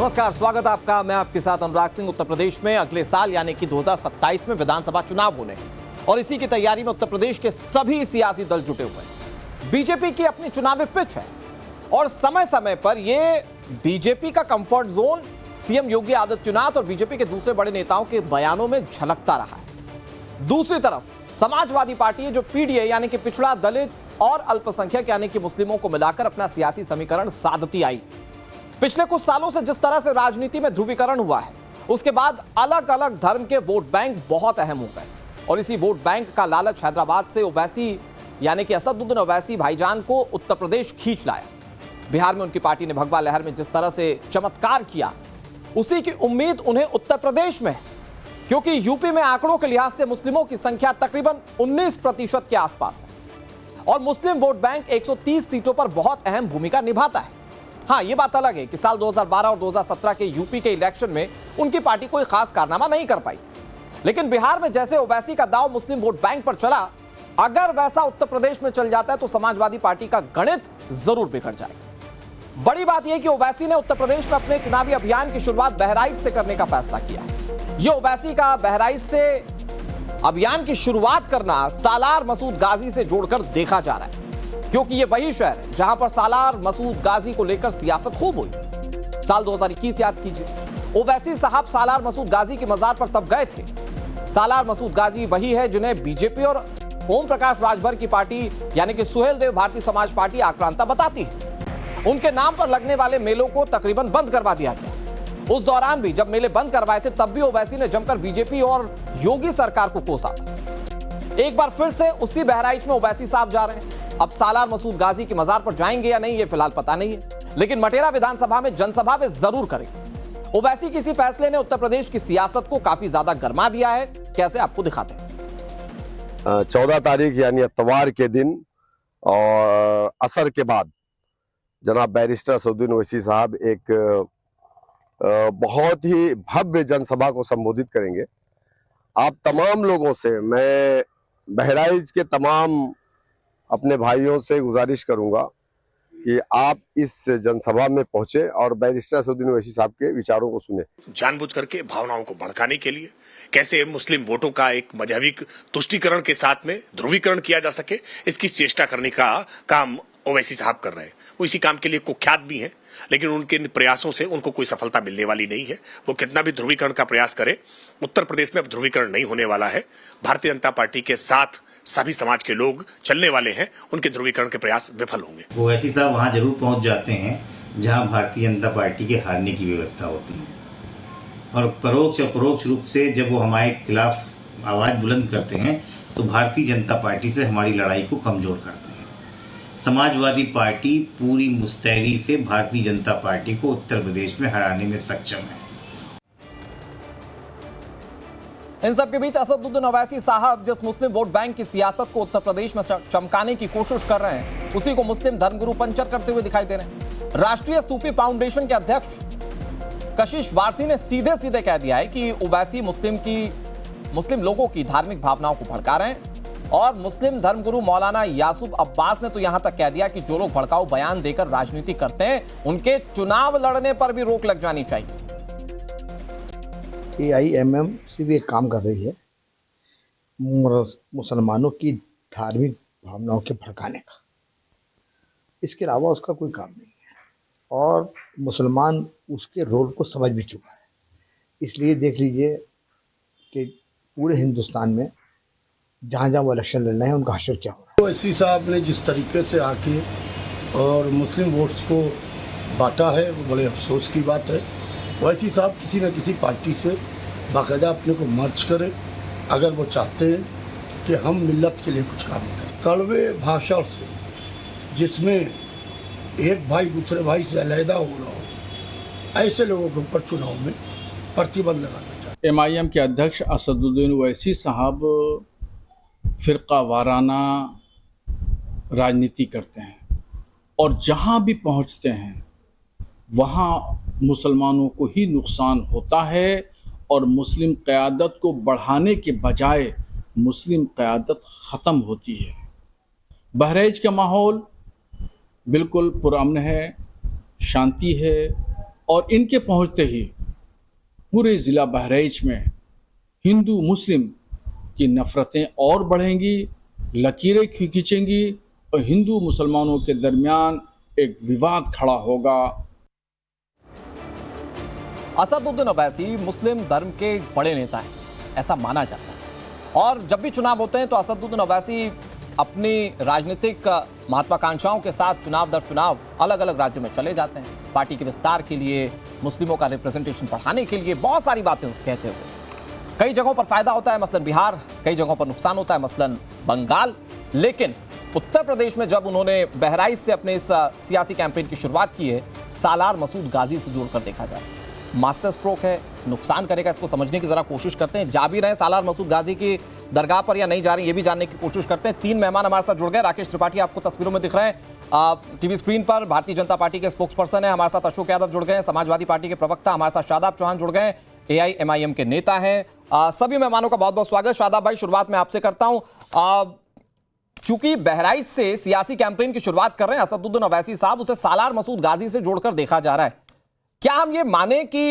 नमस्कार, स्वागत है आपका। मैं आपके साथ अनुराग सिंह। उत्तर प्रदेश में अगले साल यानी कि 2027 में विधानसभा चुनाव होने हैं और इसी की तैयारी में उत्तर प्रदेश के सभी सियासी दल जुटे हुए हैं। बीजेपी की अपनी चुनावी पिच है और समय समय पर यह बीजेपी का comfort zone CM Yogi Adityanath और बीजेपी के दूसरे बड़े नेताओं के बयानों में झलकता रहा है। दूसरी तरफ समाजवादी पार्टी जो पीडीए यानी कि पिछड़ा, दलित और अल्पसंख्यक यानी कि मुस्लिमों को मिलाकर अपना सियासी समीकरण साधती आई। पिछले कुछ सालों से जिस तरह से राजनीति में ध्रुवीकरण हुआ है, उसके बाद अलग अलग धर्म के वोट बैंक बहुत अहम हो गए और इसी वोट बैंक का लालच हैदराबाद से ओवैसी यानी कि असदुद्दीन ओवैसी भाईजान को उत्तर प्रदेश खींच लाया। बिहार में उनकी पार्टी ने भगवा लहर में जिस तरह से चमत्कार किया, उसी की उम्मीद उन्हें उत्तर प्रदेश में है, क्योंकि यूपी में आंकड़ों के लिहाज से मुस्लिमों की संख्या तकरीबन 19% के आसपास है और मुस्लिम वोट बैंक 130 सीटों पर बहुत अहम भूमिका निभाता है। हाँ, यह बात अलग है कि साल 2012 और 2017 के यूपी के इलेक्शन में उनकी पार्टी कोई खास कारनामा नहीं कर पाई थी, लेकिन बिहार में जैसे ओवैसी का दांव मुस्लिम वोट बैंक पर चला, अगर वैसा उत्तर प्रदेश में चल जाता है तो समाजवादी पार्टी का गणित जरूर बिगड़ जाएगा। बड़ी बात यह कि ओवैसी ने उत्तर प्रदेश में अपने चुनावी अभियान की शुरुआत बहराइच से करने का फैसला किया है। यह ओवैसी का बहराइच से अभियान की शुरुआत करना सालार मसूद गाजी से जोड़कर देखा जा रहा है, क्योंकि ये वही शहर है जहां पर सालार मसूद गाजी को लेकर सियासत खूब हुई। साल 2021 याद कीजिए, ओवैसी साहब सालार मसूद गाजी की मजार पर तब गए थे। सालार मसूद गाजी वही है जिन्हें बीजेपी और ओम प्रकाश राजभर की पार्टी यानी कि सुहेलदेव भारतीय समाज पार्टी आक्रांता बताती है। उनके नाम पर लगने वाले मेलों को तकरीबन बंद करवा दिया गया। उस दौरान भी जब मेले बंद करवाए थे, तब भी ओवैसी ने जमकर बीजेपी और योगी सरकार को कोसा था। एक बार फिर से उसी बहराइच में ओवैसी साहब जा रहे हैं। अब सालार मसूद गाजी की मजार पर जाएंगे या नहीं, ये फिलहाल पता नहीं है, लेकिन मटेरा विधानसभा में जनसभा वे जरूर करेंगे। ओवैसी किसी फैसले ने उत्तर प्रदेश की सियासत को काफी ज्यादा गरमा दिया है। कैसे, आपको दिखाते हैं। 14 तारीख यानी इतवार के दिन और असर के बाद जनाब बैरिस्टर असदुद्दीन ओवैसी साहब एक बहुत ही भव्य जनसभा को संबोधित करेंगे। आप तमाम लोगों से, मैं बहराइच के तमाम अपने भाइयों से गुजारिश करूंगा कि आप इस जनसभा में पहुंचे और बैरिस्टर असदुद्दीन ओवैसी साहब के विचारों को सुने। जानबूझ करके भावनाओं को भड़काने के लिए कैसे मुस्लिम वोटों का एक मजहबी तुष्टीकरण के साथ में ध्रुवीकरण किया जा सके, इसकी चेष्टा करने का काम ओवैसी साहब कर रहे हैं। वो इसी काम के लिए कुख्यात भी हैं, लेकिन उनके प्रयासों से उनको कोई सफलता मिलने वाली नहीं है। वो कितना भी ध्रुवीकरण का प्रयास करे, उत्तर प्रदेश में अब ध्रुवीकरण नहीं होने वाला है। भारतीय जनता पार्टी के साथ सभी समाज के लोग चलने वाले हैं, उनके ध्रुवीकरण के प्रयास विफल होंगे। ओवैसी साहब वहां जरूर पहुंच जाते हैं जहां भारतीय जनता पार्टी के हारने की व्यवस्था होती है और परोक्ष अपरोक्ष रूप से जब वो हमारे खिलाफ आवाज बुलंद करते हैं तो भारतीय जनता पार्टी से हमारी लड़ाई को कमजोर करते हैं। समाजवादी पार्टी पूरी मुस्तैदी से भारतीय जनता पार्टी को उत्तर प्रदेश में हराने में सक्षम है। इन सबके बीच असदुद्दीन ओवैसी साहब जिस मुस्लिम वोट बैंक की सियासत को उत्तर प्रदेश में चमकाने की कोशिश कर रहे हैं, उसी को मुस्लिम धर्मगुरु पंचर करते हुए दिखाई दे रहे हैं। राष्ट्रीय सूफी फाउंडेशन के अध्यक्ष कशिश वारसी ने सीधे सीधे कह दिया है कि ओवैसी मुस्लिम लोगों की धार्मिक भावनाओं को भड़का रहे हैं और मुस्लिम धर्मगुरु मौलाना यासूब अब्बास ने तो यहां तक कह दिया कि जो लोग भड़काऊ बयान देकर राजनीति करते हैं, उनके चुनाव लड़ने पर भी रोक लग जानी चाहिए। AIMM भी एक काम कर रही है मुसलमानों की धार्मिक भावनाओं के भड़काने का। इसके अलावा उसका कोई काम नहीं है और मुसलमान उसके रोल को समझ भी चुका है। इसलिए देख लीजिए कि पूरे हिंदुस्तान में जहाँ जहाँ वो इलेक्शन लड़ रहे हैं, उनका हशर क्या हो रहा है। ओवैसी साहब ने जिस तरीके से आके और मुस्लिम वोट्स को बांटा है, वो बड़े अफसोस की बात है। ओवैसी साहब किसी न किसी पार्टी से बाकायदा अपने को मर्ज करें अगर वो चाहते हैं कि हम मिल्लत के लिए कुछ काम करें। कड़वे भाषण से, जिसमें एक भाई दूसरे भाई से अलहदा हो रहा हो, ऐसे लोगों के ऊपर चुनाव में प्रतिबंध लगाना चाहिए। MIM के अध्यक्ष असदुद्दीन ओवैसी साहब फिरका वाराना राजनीति करते हैं और जहाँ भी पहुँचते हैं वहाँ मुसलमानों को ही नुकसान होता है और मुस्लिम क़यादत को बढ़ाने के बजाय मुस्लिम क़यादत ख़त्म होती है। बहराइच का माहौल बिल्कुल पुरअमन है, शांति है और इनके पहुंचते ही पूरे ज़िला बहराइच में हिंदू मुस्लिम की नफ़रतें और बढ़ेंगी, लकीरें खींचेंगी और हिंदू मुसलमानों के दरमियान एक विवाद खड़ा होगा। असदुद्दीन ओवैसी मुस्लिम धर्म के बड़े नेता हैं, ऐसा माना जाता है। और जब भी चुनाव होते हैं तो असदुद्दीन ओवैसी अपनी राजनीतिक महत्वाकांक्षाओं के साथ चुनाव दर चुनाव अलग अलग राज्यों में चले जाते हैं, पार्टी के विस्तार के लिए, मुस्लिमों का रिप्रेजेंटेशन बढ़ाने के लिए, बहुत सारी बातें कहते हुए। कई जगहों पर फायदा होता है, मसलन बिहार, कई जगहों पर नुकसान होता है, मसलन बंगाल। लेकिन उत्तर प्रदेश में जब उन्होंने बहराइच से अपने इस सियासी कैंपेन की शुरुआत की है, सालार मसूद गाजी से जोड़कर देखा जाए, मास्टर स्ट्रोक है, नुकसान करेगा, इसको समझने की जरा कोशिश करते हैं। जा भी रहे सालार मसूद गाजी की दरगाह पर या नहीं जा रही, ये भी जानने की कोशिश करते हैं। 3 मेहमान हमारे साथ जुड़ गए। राकेश त्रिपाठी आपको तस्वीरों में दिख रहे हैं टीवी स्क्रीन पर, भारतीय जनता पार्टी के स्पोक्स पर्सन है। हमारे साथ अशोक यादव जुड़ गए हैं, समाजवादी पार्टी के प्रवक्ता। हमारे साथ शादाब चौहान जुड़ गए, AIMIM के नेता हैं। सभी मेहमानों का बहुत बहुत स्वागत। शादाब भाई, शुरुआत में आपसे करता हूं, क्योंकि बहराइच से सियासी कैंपेन की शुरुआत कर रहे हैं असदुद्दीन ओवैसी साहब, उसे सालार मसूद गाजी से जोड़कर देखा जा रहा है। क्या हम ये माने कि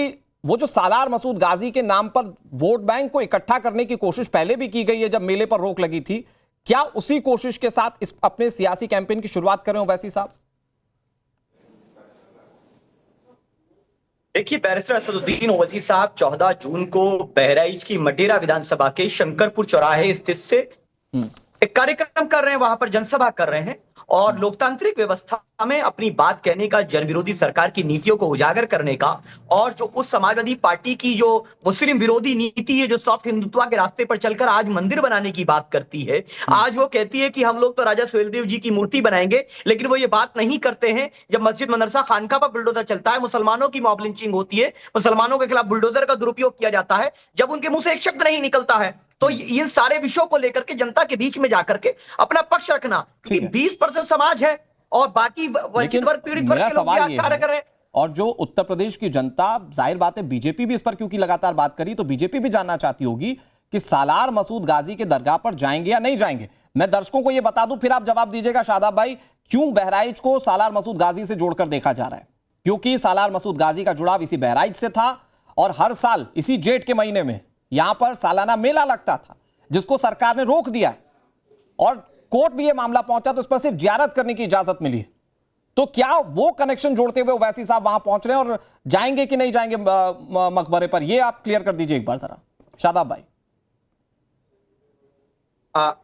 वो जो सालार मसूद गाजी के नाम पर वोट बैंक को इकट्ठा करने की कोशिश पहले भी की गई है जब मेले पर रोक लगी थी, क्या उसी कोशिश के साथ इस अपने सियासी कैंपेन की शुरुआत करें ओवैसी साहब? देखिए, बैरिस्टर असदुद्दीन ओवैसी साहब 14 जून को बहराइच की मटेरा विधानसभा के शंकरपुर चौराहे स्थित से एक कार्यक्रम कर रहे हैं, वहां पर जनसभा कर रहे हैं और लोकतांत्रिक व्यवस्था में अपनी बात कहने का, जन विरोधी सरकार की नीतियों को उजागर करने का, और जो उस समाजवादी पार्टी की जो मुस्लिम विरोधी नीति है, जो सॉफ्ट हिंदुत्व के रास्ते पर चलकर आज मंदिर बनाने की बात करती है। आज वो कहती है कि हम लोग तो राजा सुहेलदेव जी की मूर्ति बनाएंगे, लेकिन वो ये बात नहीं करते हैं जब मस्जिद मदरसा खानका पर बुलडोजर चलता है, मुसलमानों की मॉब लिंचिंग होती है, मुसलमानों के खिलाफ बुलडोजर का दुरुपयोग किया जाता है, जब उनके मुंह से एक शब्द नहीं निकलता है। तो इन सारे विषयों को लेकर के जनता के बीच में जाकर के अपना पक्ष रखना, क्योंकि 20% समाज है और बाकी वंचित वर्ग, पीड़ित वर्ग के लोग कार्य कर रहे हैं। और जो उत्तर प्रदेश की जनता, जाहिर बात है बीजेपी भी इस पर क्योंकि लगातार बात करी, तो बीजेपी भी जानना चाहती होगी कि सालार मसूद गाजी के दरगाह पर जाएंगे या नहीं जाएंगे। मैं दर्शकों को यह बता दूं, फिर आप जवाब दीजिएगा शादाब भाई, क्यों बहराइच को सालार मसूद गाजी से जोड़कर देखा जा रहा है? क्योंकि सालार मसूद गाजी का जुड़ाव इसी बहराइच से था और हर साल इसी जेठ के महीने में यहां पर सालाना मेला लगता था, जिसको सरकार ने रोक दिया और कोर्ट भी यह मामला पहुंचा तो इस पर सिर्फ जियारत करने की इजाजत मिली। तो क्या वो कनेक्शन जोड़ते हुए ओवैसी साहब वहां पहुंच रहे हैं और जाएंगे कि नहीं जाएंगे मकबरे पर? ये आप क्लियर कर दीजिए एक बार जरा शादाब भाई।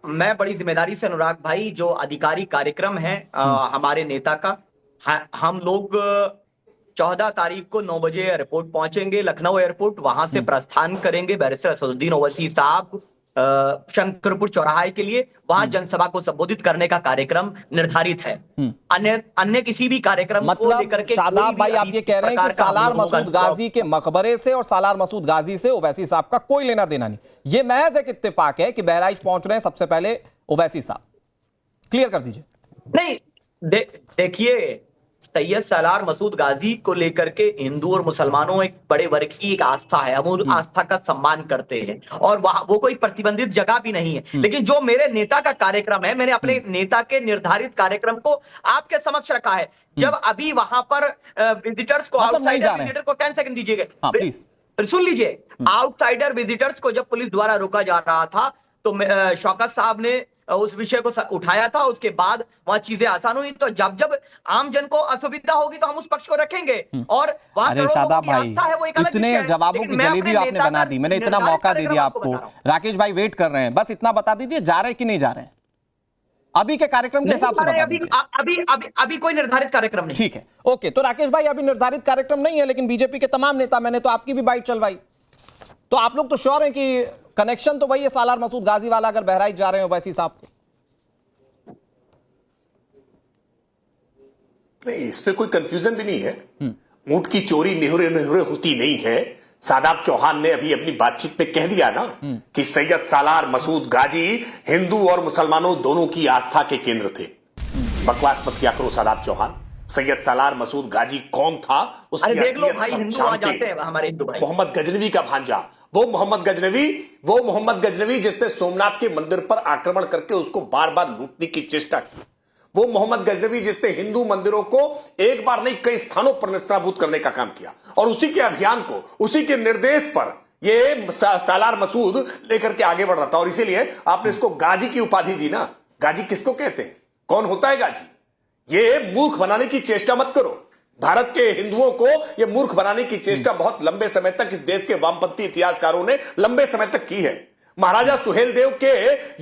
मैं बड़ी जिम्मेदारी से, अनुराग भाई, जो आधिकारिक कार्यक्रम है हमारे नेता का, हम लोग 14 तारीख को 9 बजे एयरपोर्ट पहुंचेंगे, लखनऊ एयरपोर्ट। वहां से प्रस्थान करेंगे बैरिस्टर असदुद्दीन ओवैसी साहब शंकरपुर चौराहे के लिए। वहां जनसभा को संबोधित करने का कार्यक्रम निर्धारित है। अन्य किसी भी कार्यक्रम को लेकर के शादाब भाई, आप ये कह रहे हैं कि सालार मसूद गाजी के मकबरे से और सालार मसूद गाजी से ओवैसी साहब का कोई लेना देना नहीं, ये महज एक इत्तेफाक है कि बहराइच पहुंच रहे हैं सबसे पहले ओवैसी साहब? क्लियर कर दीजिए। नहीं, देखिए, सैयद सालार मसूद गाजी को लेकर के हिंदू और मुसलमानों एक बड़े वर्ग की एक आस्था है, हम उस आस्था का सम्मान करते हैं और वो कोई प्रतिबंधित जगह भी नहीं है। लेकिन जो मेरे नेता का कार्यक्रम है, मैंने अपने नेता के निर्धारित कार्यक्रम को आपके समक्ष रखा है। जब अभी वहां पर विजिटर्स को, आउटसाइडर विजिटर को 10 सेकंड दीजिएगा, सुन लीजिए। आउटसाइडर विजिटर्स को जब पुलिस द्वारा रोका जा रहा था तो शौकत साहब ने उस विषय को उठाया था, उसके बाद वहां चीजें आसान हुई। तो जब जब आम जन को असुविधा होगी तो हम उस पक्ष को रखेंगे और वहां शादाब भाई, इतने जवाबों की जलेबी आपने बना दी, मैंने इतना मौका दे दिया आपको। राकेश भाई वेट कर रहे हैं, बस इतना बता दीजिए जा रहे कि नहीं जा रहे हैं अभी के कार्यक्रम के हिसाब से बता दीजिए। अभी कोई निर्धारित कार्यक्रम नहीं। ठीक है, ओके। तो राकेश भाई, अभी निर्धारित कार्यक्रम नहीं है, लेकिन बीजेपी के तमाम नेता, मैंने तो आपकी भी बाइट चलवाई, तो आप लोग तो श्योर हैं कि कनेक्शन तो वही है सालार मसूद गाजी वाला, अगर बहराइच जा रहे हो ओवैसी साहब? नहीं, इसमें कोई कंफ्यूजन भी नहीं है। ऊंट की चोरी निहुरे निहुरे होती नहीं है। शादाब चौहान ने अभी अपनी बातचीत में कह दिया ना कि सैयद सालार मसूद गाजी हिंदू और मुसलमानों दोनों की आस्था के केंद्र थे। बकवास मत किया करो शादाब चौहान। सैयद सालार मसूद गाजी कौन था, उसकी असलियत सब जानते हैं। मोहम्मद गजनवी का भांजा, वो मोहम्मद गजनवी जिसने सोमनाथ के मंदिर पर आक्रमण करके उसको बार बार लूटने की चेष्टा की, वो मोहम्मद गजनवी जिसने हिंदू मंदिरों को एक बार नहीं कई स्थानों पर नेस्तनाबूद करने का काम किया, और उसी के अभियान को, उसी के निर्देश पर ये सालार मसूद लेकर के आगे बढ़ रहा था। और इसीलिए आपने इसको गाजी की उपाधि दी ना। गाजी किसको कहते हैं? कौन होता है गाजी? ये मूर्ख बनाने की चेष्टा मत करो। भारत के हिंदुओं को ये मूर्ख बनाने की चेष्टा बहुत लंबे समय तक इस देश के वामपंथी इतिहासकारों ने लंबे समय तक की है। महाराजा सुहेलदेव के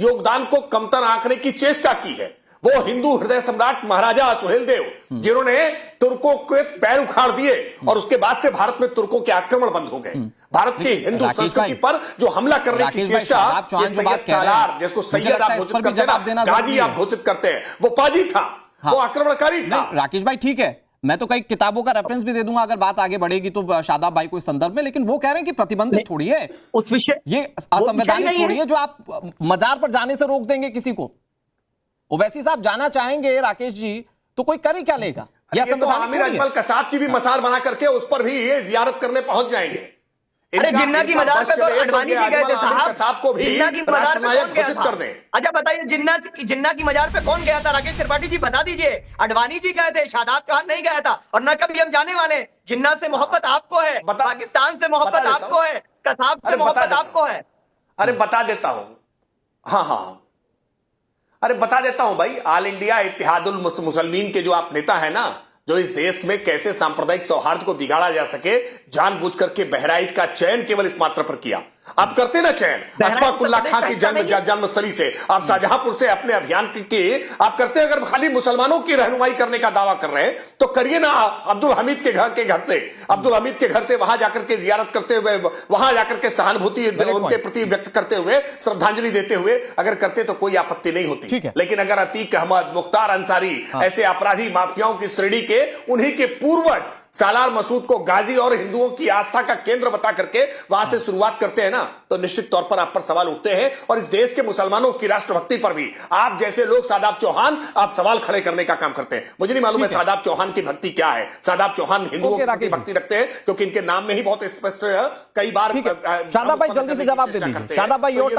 योगदान को कमतर आंकने की चेष्टा की है। वो हिंदू हृदय सम्राट महाराजा सुहेलदेव जिन्होंने तुर्कों के पैर उखाड़ दिए और उसके बाद से भारत में तुर्कों के आक्रमण बंद हो गए। भारत की हिंदू संस्कृति पर जो हमला करने की चेष्टा, ये सैयद सालार, जिसको सैयद आप घोषित करते हैं, गाजी आप घोषित करते हैं, वो पाजी था, वो आक्रमणकारी था। राकेश भाई ठीक है, मैं तो कई किताबों का रेफरेंस भी दे दूंगा अगर बात आगे बढ़ेगी तो शादाब भाई को इस संदर्भ में, लेकिन वो कह रहे हैं कि प्रतिबंधित थोड़ी है उस विषय, ये असंवैधानिक थोड़ी है जो आप मजार पर जाने से रोक देंगे किसी को। ओवैसी साहब जाना चाहेंगे राकेश जी तो कोई कर ही क्या लेगा? ये तो आमिर अजमल कसाब की भी मसाल बना करके उस पर भी ये जियारत करने पहुंच जाएंगे। अरे जिन्ना की मजार पे तो अडवाणी जी गए थे साहब को भी राष्ट्रनायक घोषित कर दें। अच्छा बताइए, जिन्ना की मजार पे कौन गया था? राकेश त्रिपाठी जी बता दीजिए। अडवाणी जी गए थे, शादाब चौहान नहीं गया था, और न कभी हम जाने वाले। जिन्ना से मोहब्बत आपको है, पाकिस्तान से मोहब्बत आपको है, कसाब से मोहब्बत आपको है। अरे बता देता हूं, हाँ, अरे बता देता हूं भाई। ऑल इंडिया इत्तेहादुल मुसलमीन के जो आप नेता है ना, जो इस देश में कैसे सांप्रदायिक सौहार्द को बिगाड़ा जा सके जानबूझ करके बहराइच का चयन केवल इस मात्र पर किया। आप करते ना चयन अशफाकुल्ला खां की जन्मस्थली से, आप शाहजहांपुर से अपने अभियान की आप करते। अगर खाली मुसलमानों की रहनुमाई करने का दावा कर रहे हैं तो करिए ना अब्दुल हमीद के घर से, अब्दुल हमीद के घर से वहां जाकर के जियारत करते हुए, वहां जाकर के सहानुभूति उनके प्रति व्यक्त करते हुए, श्रद्धांजलि देते हुए अगर करते तो कोई आपत्ति नहीं होती। लेकिन अगर अतीक अहमद, मुख्तार अंसारी ऐसे अपराधी माफियाओं की श्रेणी के, उन्हीं के पूर्वज सालार मसूद को गाजी और हिंदुओं की आस्था का केंद्र बता करके वहां से शुरुआत करते हैं ना, तो निश्चित तौर पर आप पर सवाल उठते हैं। और इस देश के मुसलमानों की राष्ट्रभक्ति पर भी आप जैसे लोग, शादाब चौहान, आप सवाल खड़े करने का काम करते हैं। मुझे नहीं मालूम है शादाब चौहान की भक्ति क्या है। शादाब चौहान हिंदुओं की भक्ति रखते हैं क्योंकि इनके नाम में ही बहुत स्पष्ट है। कई बार शादाब भाई जल्दी से जवाब दे दीजिए। शादाब भाई योर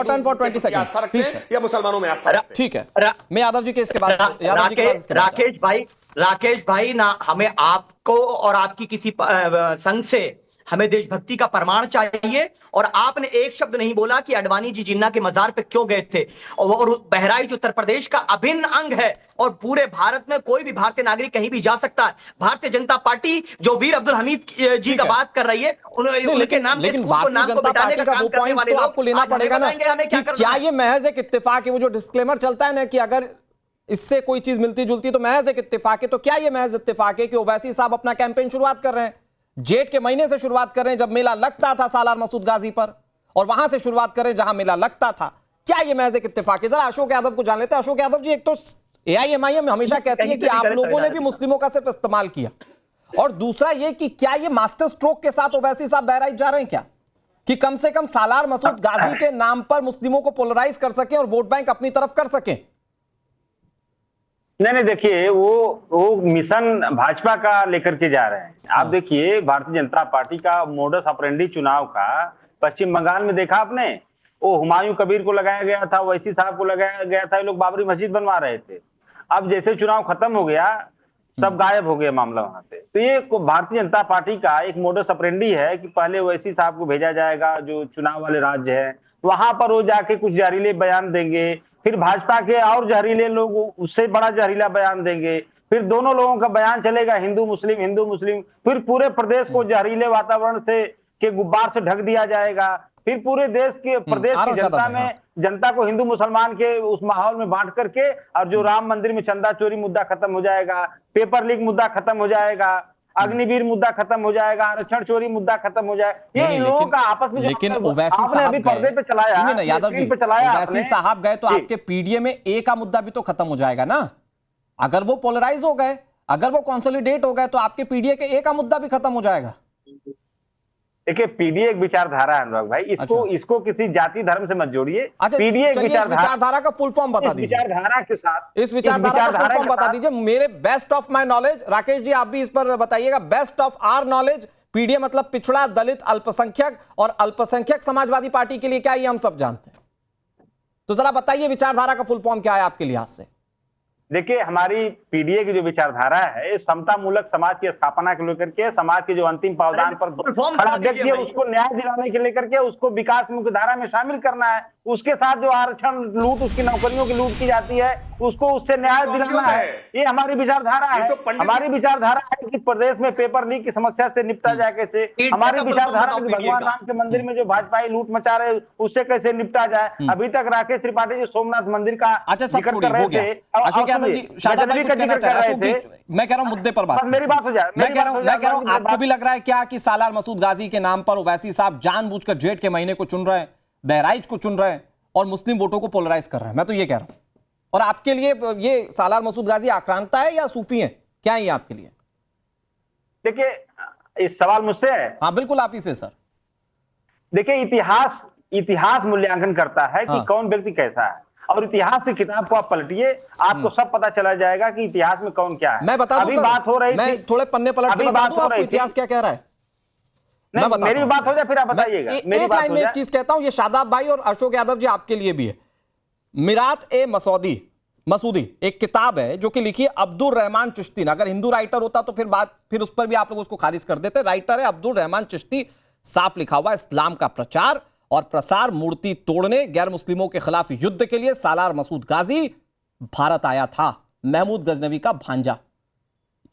टर्न फॉर 20 सेकंड या मुसलमानों में आस्था रखते हैं। ठीक है, मैं यादव जी के इसके बाद राकेश भाई ना, हमें आपको और आपकी किसी संघ से हमें देशभक्ति का प्रमाण चाहिए। और आपने एक शब्द नहीं बोला कि अडवाणी जी जिन्ना के मजार पे क्यों गए थे। और बहराइच उत्तर प्रदेश का अभिन्न अंग है और पूरे भारत में कोई भी भारतीय नागरिक कहीं भी जा सकता है। भारतीय जनता पार्टी जो वीर अब्दुल हमीद जी का बात कर रही है, उनके नाम लेकिन भारतीय जनता पार्टी का वो पॉइंट तो आपको लेना पड़ेगा ना कि क्या ये महज एक इत्तेफाक है? वो जो डिस्क्लेमर चलता है ना कि अगर इससे कोई चीज मिलती जुलती तो महज एक इत्तेफाक है, तो क्या ये महज इत्तेफाक है कि ओवैसी साहब अपना कैंपेन शुरुआत कर रहे हैं, जेठ के महीने से शुरुआत कर रहे हैं जब मेला लगता था सालार मसूद गाजी पर, और वहां से शुरुआत कर रहे हैं जहां मेला लगता था? क्या ये महज एक इत्तेफाक है? जरा अशोक यादव को जान लेते हैं। अशोक यादव जी, एक तो AIMIM हमेशा कहती है कि आप लोगों ने भी मुस्लिमों का सिर्फ इस्तेमाल किया, और दूसरा ये कि क्या ये मास्टर स्ट्रोक के साथ ओवैसी साहब बहराइच जा रहे हैं क्या, कि कम से कम सालार मसूद गाजी के नाम पर मुस्लिमों को पोलराइज कर सकें और वोट बैंक अपनी तरफ कर सकें? नहीं, देखिए वो मिशन भाजपा का लेकर के जा रहे हैं। आप देखिए भारतीय जनता पार्टी का मोडस ऑपरेंडी चुनाव का पश्चिम बंगाल में देखा आपने, वो हुमायूं कबीर को लगाया गया था, ओवैसी साहब को लगाया गया था, ये लोग बाबरी मस्जिद बनवा रहे थे। अब जैसे चुनाव खत्म हो गया, सब गायब हो गया मामला वहां से। तो ये भारतीय जनता पार्टी का एक मोडस ऑपरेंडी है कि पहले ओवैसी साहब को भेजा जाएगा जो चुनाव वाले राज्य है, वहां पर वो जाके कुछ जहरीले बयान देंगे, फिर भाजपा के और जहरीले लोग उससे बड़ा जहरीला बयान देंगे, फिर दोनों लोगों का बयान चलेगा हिंदू मुस्लिम, फिर पूरे प्रदेश को जहरीले वातावरण से के गुब्बार से ढक दिया जाएगा, फिर पूरे देश के प्रदेश की जनता में जनता को हिंदू मुसलमान के उस माहौल में बांट करके, और जो राम मंदिर में चंदा चोरी मुद्दा खत्म हो जाएगा, पेपर लीक मुद्दा खत्म हो जाएगा, अग्निवीर मुद्दा खत्म हो जाएगा, आरक्षण चोरी मुद्दा खत्म हो जाएगा। ये इन लोगों का आपस में, लेकिन ओवैसी साहब पर्दे पे चलाया, यादव जी, ओवैसी साहब गए तो आपके पीडीए में ए का मुद्दा भी तो खत्म हो जाएगा ना। अगर वो पोलराइज हो गए, अगर वो कंसोलिडेट हो गए, तो आपके पीडीए के ए का मुद्दा भी खत्म हो जाएगा। देखिए पीडीए एक विचारधारा है अनुराग भाई, इसको किसी जाति धर्म से मत जोड़िए। पीडीए एक विचारधारा का फुल फॉर्म बता दीजिए। विचारधारा के साथ इस विचारधारा का फुल फॉर्म बता दीजिए। मेरे best of my knowledge, Rakesh ji आप भी इस पर बताइएगा, best of our knowledge, PDA मतलब पिछड़ा, दलित, अल्पसंख्यक, और अल्पसंख्यक समाजवादी पार्टी के लिए क्या है ये हम सब जानते हैं। तो जरा बताइए विचारधारा का फुल फॉर्म क्या है आपके लिहाज से? देखिए हमारी पीडीए की जो विचारधारा है समता मूलक समाज की स्थापना को लेकर के, समाज के जो अंतिम पावदान पर खड़ा व्यक्ति है उसको न्याय दिलाने के लेकर के उसको विकास मुख्य धारा में शामिल करना है। उसके साथ जो आरक्षण लूट, उसकी नौकरियों की लूट की जाती है, उसको उससे न्याय दिलाना है। ये हमारी विचारधारा है। हमारी विचारधारा है कि प्रदेश में पेपर लीक की समस्या से निपटा जाए कैसे। हमारी विचारधारा है कि भगवान राम के मंदिर में जो भाजपाई लूट मचा रहे उससे कैसे निपटा जाए। अभी तक राकेश त्रिपाठी जो सोमनाथ मंदिर का जिक्र कर रहे थे, अशोक यादव जी, शादाब भाई कुछ कहना चाह रहे हैं। अशोक जी, मैं कह रहा हूं मुद्दे पर बात, मेरी बात हो जाए। मैं कह रहा हूं आपको भी लग रहा है क्या कि सालार मसूद गाजी के नाम पर ओवैसी साहब जानबूझकर जेठ के महीने को चुन रहे हैं, बहराइच को चुन रहे हैं और मुस्लिम वोटों को पोलराइज कर रहे हैं? मैं तो ये कह रहा हूं। और आपके लिए ये सालार मसूद गाजी आक्रांता है या सूफी है, क्या है ये आपके लिए? देखिए इस सवाल मुझसे है? हाँ बिल्कुल आप ही से सर। देखिए इतिहास मूल्यांकन करता है कि कौन व्यक्ति कैसा है, और इतिहास की किताब को आप पलटिए, आपको सब पता चला जाएगा कि इतिहास में कौन क्या है। मैं बता दूं अभी सर, बात हो रही मैं थी, थोड़े पन्ने पलट के बता दूं आपको इतिहास क्या कह रहा है। मेरी बात हो जाए फिर आप बताइएगा। एक लाइन में एक चीज कहता हूं, ये शादाब भाई और अशोक यादव जी आपके लिए भी है। मिरात ए मसूदी एक किताब है जो कि लिखी है अब्दुल रहमान चिश्ती ने। अगर हिंदू राइटर होता तो फिर उस पर भी आप लोग उसको खारिज कर देते। राइटर है अब्दुल रहमान चिश्ती, साफ लिखा हुआ इस्लाम का प्रचार और प्रसार, मूर्ति तोड़ने, गैर मुस्लिमों के खिलाफ युद्ध के लिए सालार मसूद गाजी भारत आया था, महमूद गजनवी का भांजा।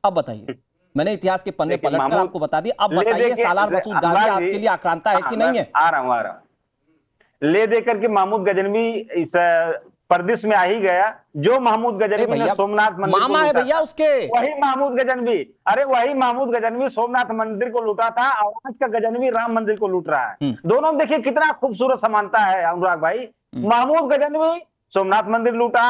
अब बताइए, मैंने इतिहास के पन्ने पलटकर आपको बता दिया, अब बताइए सालार मसूद गाजी आपके लिए आक्रांता है कि नहीं है? आ रहा हूं। ले देकर के महमूद गजनवी इस परदेश में आ ही गया। जो महमूद गजनवी ने सोमनाथ मंदिर मामा है भैया उसके, वही महमूद गजनवी, वही महमूद गजनवी सोमनाथ मंदिर को लूटा था, और आज का गजनवी राम मंदिर को लूट रहा है। दोनों में देखिए कितना खूबसूरत समानता है अनुराग भाई। महमूद गजनवी सोमनाथ मंदिर लूटा,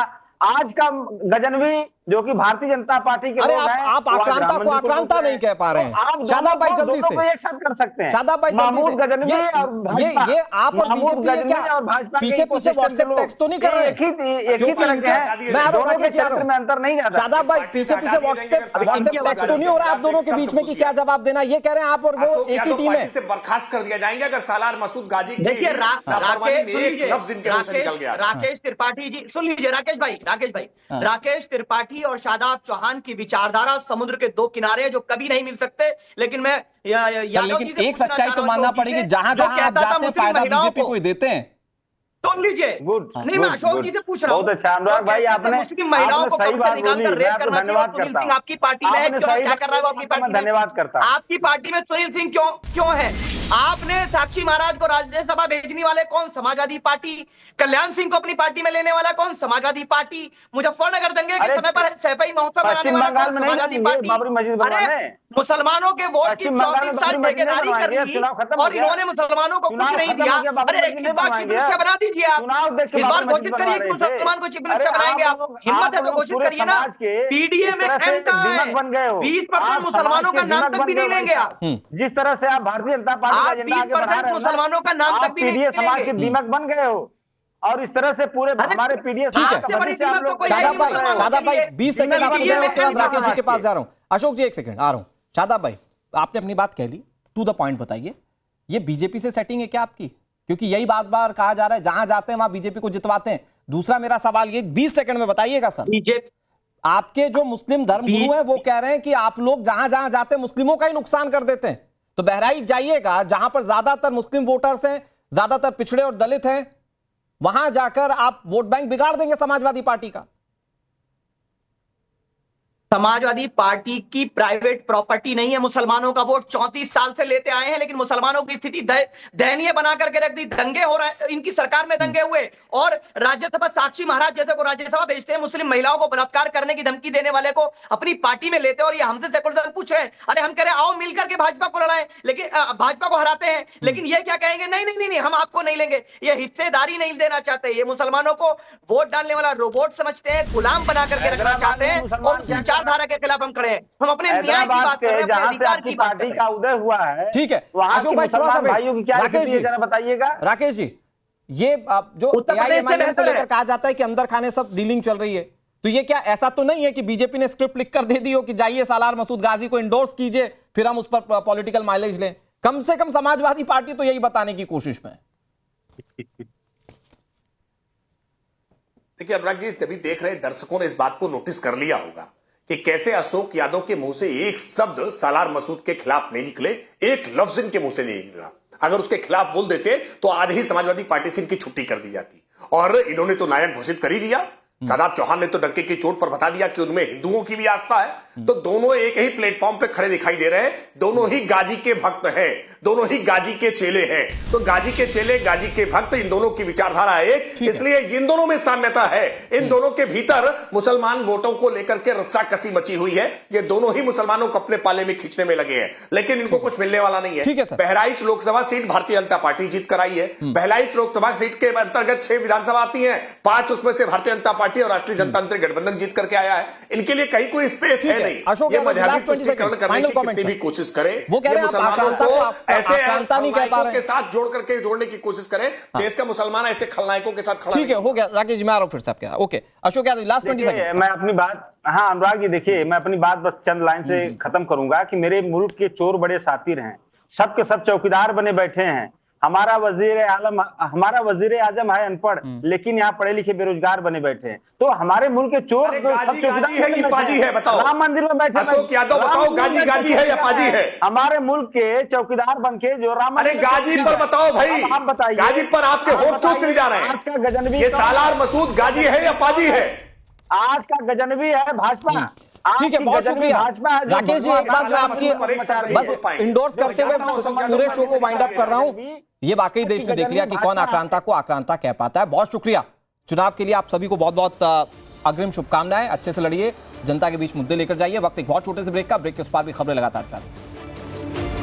आज का गजनवी जो कि भारतीय जनता पार्टी के लोग हैं, आप आक्रांता को आक्रांता नहीं कह पा रहे हैं। शादाब भाई जल्दी से एक साथ कर सकते हैं। शादाब भाई महमूद गजनवी और भाजपा, ये आप और बीजेपी क्या पीछे व्हाट्सएप टेक्स्ट तो नहीं कर रहे? एक ही तरह के हैं, मैं दोनों के चरित्र में अंतर नहीं जाता। शादाब भाई पीछे व्हाट्सएप टेक्स्ट तो नहीं हो रहा आप दोनों के बीच में कि क्या जवाब देना? ये कह रहे हैं आप और वो एक ही टीम है। बर्खास्त कर दिया जाएंगे अगर सालार मसूद गाजी देखिए राकेश त्रिपाठी जी, सुन लीजिए राकेश भाई, राकेश त्रिपाठी और शादाब चौहान की विचारधारा समुद्र के दो किनारे जो कभी नहीं मिल सकते। लेकिन मैं यादव जी से एक सच्चाई तो मानना पड़ेगी, जहां जहां आप जाते हैं फायदा बीजेपी को ही देते हैं। सुन लीजिए, नहीं मैं अशोक जी से पूछ रहा हूँ। बहुत अच्छा अनुराग भाई, आपने मुस्लिम महिलाओं को सही बात निकाल कर रेप करना चाहिए। धन्यवाद सुनील करता सिंह आपकी पार्टी में है, क्यों क्या कर रहा है वो आपकी पार्टी में? धन्यवाद करता हूं। आपकी पार्टी में सुनील सिंह क्यों है? आपने साक्षी महाराज को राज्यसभा भेजने वाले कौन? समाजवादी पार्टी। कल्याण सिंह को अपनी पार्टी में लेने वाला कौन? समाजवादी पार्टी। मुजफ्फरनगर दंगे के समय पर सैफई महोत्सव मनाने वाला कौन? समाजवादी पार्टी। अरे मुसलमानों के वोट की 34 साल ठेकेदारी कर ली और इन्होंने मुसलमानों को कुछ नहीं दिया। अरे इस बार चीफ मिनिस्टर बना दीजिए आप, इस बार घोषित करिए कि मुसलमान को चीफ मिनिस्टर बनाएंगे आप। हिम्मत है तो घोषित करिए ना। पीडीए में एंटा है, 20% मुसलमानों का नाम तक भी नहीं लेंगे आप। जिस तरह से आप भारतीय जनता पार्टी का एजेंडा आगे बढ़ा रहे हैं, मुसलमानों का नाम तक भी नहीं पीडीए समाज के दीमक बन गए हो, और इस तरह से पूरे हमारे पीडीए शादाब भाई 20 सेकंड आपको दे रहा हूं, उसके बाद राकेश जी के पास जा रहा हूं। अशोक जी 1 सेकंड आ रहा हूं। शादाब भाई आपने अपनी बात कह ली, टू द पॉइंट बताइए, ये बीजेपी से सेटिंग है क्या आपकी? क्योंकि यही बात बार कहा जा रहा है, जहां जाते हैं वहां बीजेपी को जितवाते हैं। दूसरा मेरा सवाल ये 20 सेकंड में बताइएगा सर, आपके जो मुस्लिम धर्मगुरु हैं वो कह रहे हैं कि आप लोग जहां जहां जाते हैं मुस्लिमों का ही नुकसान कर देते हैं। तो बहराइच जाइएगा, जहां पर ज्यादातर मुस्लिम वोटर्स हैं, ज्यादातर पिछड़े और दलित हैं, वहां जाकर आप वोट बैंक बिगाड़ देंगे समाजवादी पार्टी का। समाजवादी पार्टी की प्राइवेट प्रॉपर्टी नहीं है मुसलमानों का वोट। 34 साल से लेते आए हैं, लेकिन मुसलमानों की स्थिति दयनीय बना करके रख दी। दंगे हो रहे हैं, इनकी सरकार में दंगे हुए, और राज्यसभा साक्षी महाराज जैसे को राज्यसभा भेजते हैं, मुस्लिम महिलाओं को बलात्कार करने की धमकी देने वाले को अपनी पार्टी में लेते हैं, और ये हमसे सेकुलरिज्म पूछ रहे हैं। अरे हम कह रहे हैं आओ मिलकर के भाजपा को लड़ाएं, लेकिन भाजपा को हराते हैं, लेकिन ये क्या कहेंगे, नहीं नहीं नहीं हम आपको नहीं लेंगे। ये हिस्सेदारी नहीं देना चाहते, ये मुसलमानों को वोट डालने वाला रोबोट समझते हैं, गुलाम बना करके रखना चाहते हैं, और उस विचारधारा के खिलाफ हम खड़े हैं। हम अपने न्याय की बात कर रहे हैं, अपने अधिकार की बात कर रहे हैं। का उदय हुआ है, ठीक है वहां अशोक भाई थोड़ा सा भाइयों की क्या स्थिति है जरा बताइएगा। राकेश जी, ये जो एआईएमआईएम को लेकर कहा जाता है कि अंदर खाने सब डीलिंग चल रही है, तो ये क्या ऐसा तो नहीं है कि बीजेपी ने स्क्रिप्ट लिख कर दे दी हो कि जाइए सालार मसूद गाजी को इंडोर्स कीजिए, फिर हम उस पर पॉलिटिकल माइलेज लें? कम से कम समाजवादी पार्टी तो यही बताने की कोशिश में है। देखिए अनुराग जी, तभी देख रहे दर्शकों ने इस बात को नोटिस कर लिया होगा कि कैसे अशोक यादव के मुंह से एक शब्द सालार मसूद के खिलाफ नहीं निकले, एक लफ्ज इनके मुंह से नहीं निकला। अगर उसके खिलाफ बोल देते तो आज ही समाजवादी पार्टी से इनकी छुट्टी कर दी जाती, और इन्होंने तो नायक घोषित कर ही दिया। शादाब चौहान ने तो डंके की चोट पर बता दिया कि उनमें हिंदुओं की भी आस्था है। तो दोनों एक ही प्लेटफॉर्म पे खड़े दिखाई दे रहे हैं, दोनों ही गाजी के भक्त हैं, दोनों ही गाजी के चेले हैं। तो गाजी के चेले, गाजी के भक्त, इन दोनों की विचारधारा एक, इसलिए इन दोनों में साम्यता है। इन दोनों के भीतर मुसलमान वोटों को लेकर के रस्साकसी मची हुई है। ये दोनों ही मुसलमानों को अपने पाले में खींचने में लगे हैं, लेकिन इनको कुछ मिलने वाला नहीं है। बहराइच लोकसभा सीट भारतीय जनता पार्टी जीत कर आई है। बहराइच लोकसभा सीट के अंतर्गत 6 विधानसभा आती है, 5 उसमें से भारतीय जनता पार्टी और राष्ट्रीय जनतांत्रिक गठबंधन जीत करके आया है। इनके लिए कहीं कोई स्पेस है नहीं। अशोक ये मजहबी तुष्टीकरण करने की कितनी भी कोशिश करे, वो कह रहे हैं मुसलमानों को ऐसे नहीं कह पा रहे के साथ जोड़ करके जोड़ने की कोशिश करें। देश का मुसलमान ऐसे खलनायकों के साथ खड़ा। ठीक है, हो गया राकेश जी, मैं आ रहा हूं फिर से आपके। Okay Ashok Yadav, last 20 second. मैं अपनी बात, हाँ अनुराग जी देखिए, मैं अपनी बात बस चंद लाइन से खत्म करूंगा कि मेरे मुल्क के चोर बड़े सातिर हैं, सब के सब चौकीदार बने बैठे हैं। हमारा वजीर आजम है अनपढ़, लेकिन यहाँ पढ़े लिखे बेरोजगार बने बैठे हैं। तो हमारे मुल्क के चोर गाजी है कि पाजी है, बताओ। राम मंदिर में बैठे, अशोक यादव बताओ, गाजी है या पाजी है? हमारे मुल्क के चौकीदार बन के जो राम, अरे गाजी पर बताओ भाई, आप बताइए, गाजी पर आपके होठ क्यों सिल जा रहे हैं? आज का गजनवी, ये सालार मसूद गाजी है या पाजी है? आज का गजनवी है भाजपा। ठीक है, बहुत शुक्रिया राकेश जी। एक बात मैं आपकी बस इंडोर्स करते हुए पूरे शो को वाइंड अप कर रहा हूं। ये वाकई देश ने देख लिया कि कौन आक्रांता को आक्रांता कह पाता है। बहुत शुक्रिया। चुनाव के लिए आप सभी को बहुत बहुत अग्रिम शुभकामनाएं। अच्छे से लड़िए, जनता के बीच मुद्दे लेकर जाइए। वक्त एक बहुत छोटे से ब्रेक का, ब्रेक के उस पार भी खबरें लगातार जारी।